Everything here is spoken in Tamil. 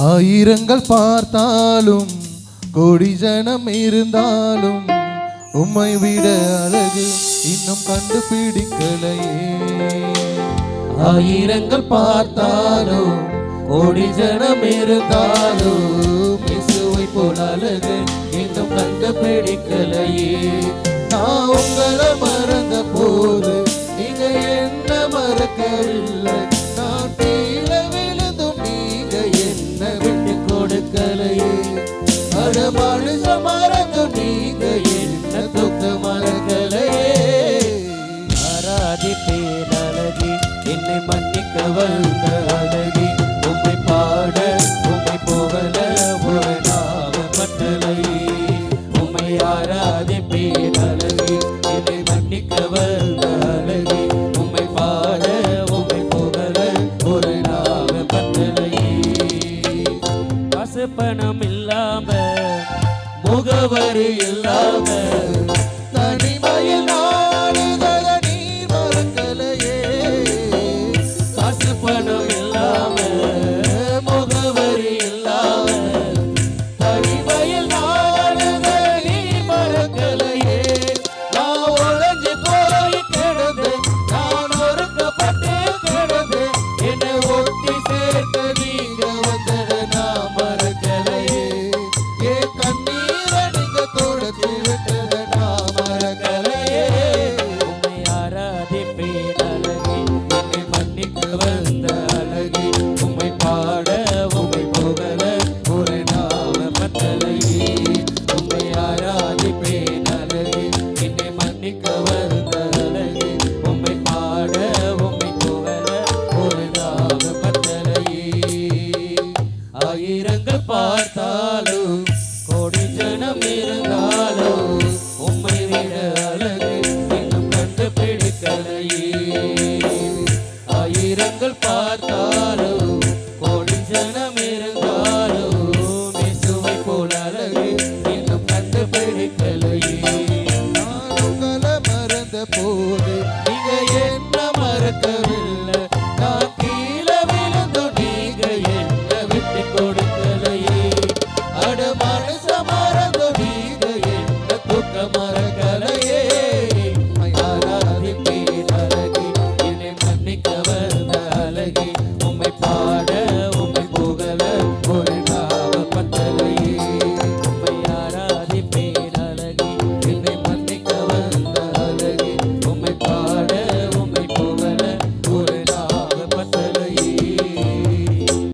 ஆயிரங்கள் பார்த்தாலும் கோடி ஜனம் இருந்தாலும் உம்மை விட அழகு இன்னும் கண்டுபிடிக்கலையே. ஆயிரங்கள் பார்த்தாலும் கோடி ஜனம் இருந்தாலும் இயேசுவை போல அழகு இன்னும் கண்டுபிடிக்கலையே. நான் உங்களை மறந்த போது நீங்க என்ன மறக்கவில்லை. நான் கீழே விழுந்தும் நீங்க என்ன விட்டு கொடுக்கலையே. அட மனுஷ மறந்தும் நீங்க என்ன துக்க மறக்கலையே. ஆராதிப்பேன் அழகி என்னை மன்னிக்க வந்த அழகி. உம்மை பாட உம்மை புகழ ஒரு நாம கட்டளையே. உம்மை ஆராதிப்பேன் அழகி என்னை மன்னிக்க வந்த அழகி. உம்மை பாட உம்மை புகழ ஒரு நாம கட்டளையே. காசு பணம் இல்லாம முகவரி இல்லாம தனிமையில் நாடுதல நீர் மறக்கலையே. காசு பணம் இல்லாம முகவரி இல்லாம தனிமையில் நாடுதல நீர் மறக்கலையே. நான் உழைஞ்சு போய் கிடந்தேன், நான் ஒருக்கப்பட்டு கிடந்தேன். என்னை ஒட்டி சேர்க்க நீங்க வந்தத நான் மறக்கலையே. ஏ கண்ணீரை நீங்க தொடச்சு விட்டத நான் மறக்கலையே. உம்மை ஆராதிப்பேன் அழகி என்னை மன்னிக்க வந்த அழகி. உம்மை பாட உம்மை புகழ ஒரு நாம கட்டளையே. உம்மை ஆராதிப்பேன் அழகி என்னை மன்னிக்க வந்த அழகி. உம்மை பாட உம்மை புகழ ஒரு நாம கட்டளையே. ஆயிரங்கள் பார்த்தாலும் கோடி ஜனம் இருந்தாலும் உம்மை விட அழகு இன்னும் கண்டுபிடிக்கலையே. ஆயிரங்கள் பார்த்தாலும் கோடி ஜனம்